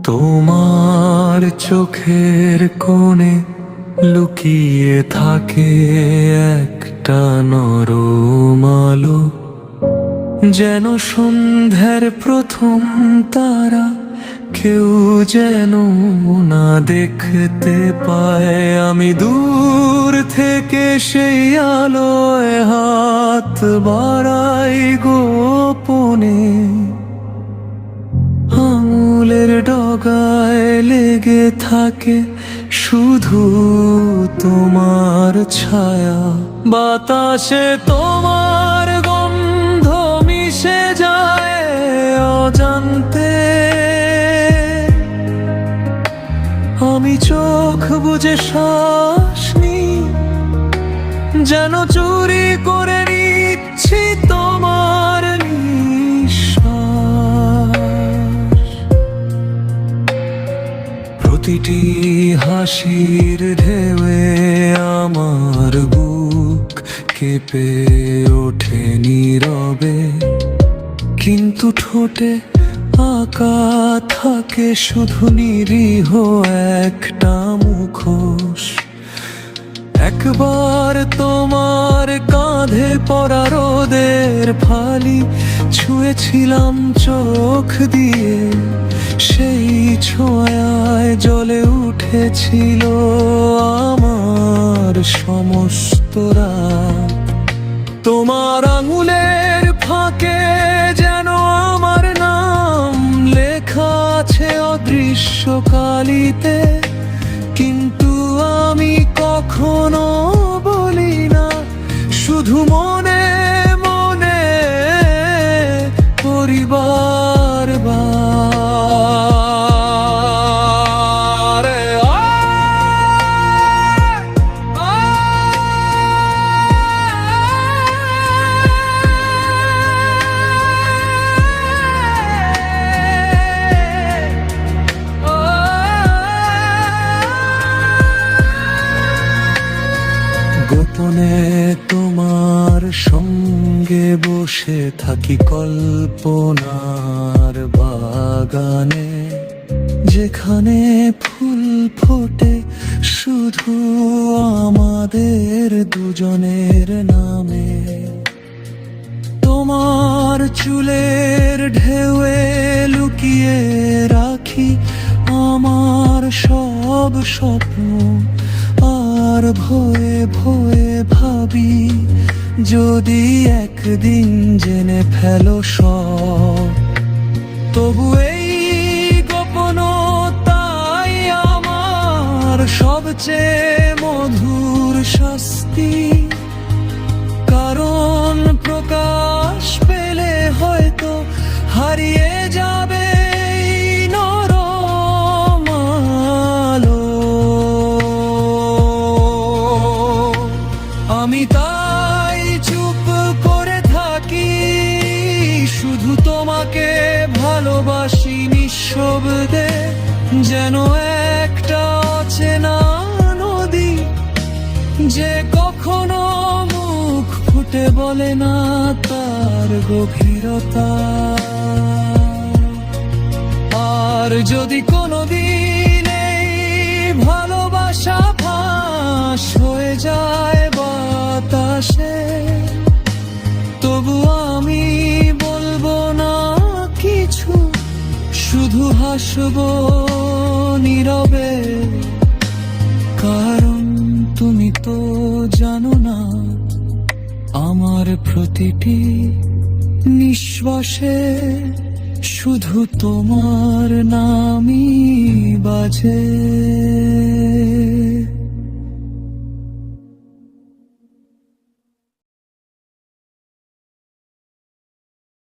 তোমার চোখের কোণে লুকিয়ে থাকে একটা নরম আলো, যেন সন্ধ্যার প্রথম তারা। কেউ যেন না দেখতে পায়, আমি দূর থেকে সেই আলোয় হাত বাড়াই গোপনে। আঙুলের ডগায় লেগে থাকে শুধু তোমার ছায়া, বাতাসে তোমার গন্ধ মিশে যায় অজান্তে। আমি চোখ বুজে শ্বাস নিই, যেন চুরি করে নিচ্ছি তোমার নিঃশ্বাস। প্রতিটি হাসির ঢেউয়ে আমার বুক কেঁপে ওঠে নীরবে, কিন্তু ঠোঁটে আঁকা থাকে শুধু নিরীহ একটা মুখোশ। একবার তোমার কাঁধে পড়া রোদের ফালি ছুঁয়েছিলাম চোখ দিয়ে, সেই ছোঁয়ায় জ্বলে উঠেছিল আমার সমস্ত রাত। তোমার আঙুলের ফাঁকে যেন আমার নাম লেখা আছে অদৃশ্য কালিতে, কিন্তু আমি কখনো বলি না, শুধু মনে মনে পরিবার গোপনে তোমার সঙ্গে বসে থাকি কল্পনার বাগানে, যেখানে ফুল ফোটে শুধু আমাদের দুজনের নামে। তোমার চুলের ঢেউয়ে লুকিয়ে রাখি আমার সব স্বপ্ন, আর ভয়ে ভয়ে ভাবি যদি একদিন জেনে ফেলো সব। তবু এই গোপনতাই আমার সবচেয়ে মধুর শাস্তি, কারণ প্রকাশ পেলে হয়তো হারিয়ে যাবে নরম আলো। আমি তাই চুপ করে থাকি, শুধু তোমাকে ভালোবাসি নিঃশব্দে, যেন একটা অচেনা নদী যে কখনো মুখ ফুটে বলে না তার গভীরতা। আর যদি কোনোদিন এই ভালোবাসা ফাঁস হয়ে যায় বাতাসে, তবু আমি বলবো না কিছু, শুধু হাসবো নীরবে। কারণ তুমি তো জানো না, আমার প্রতিটি নিঃশ্বাসে শুধু তোমার নামই বাজে।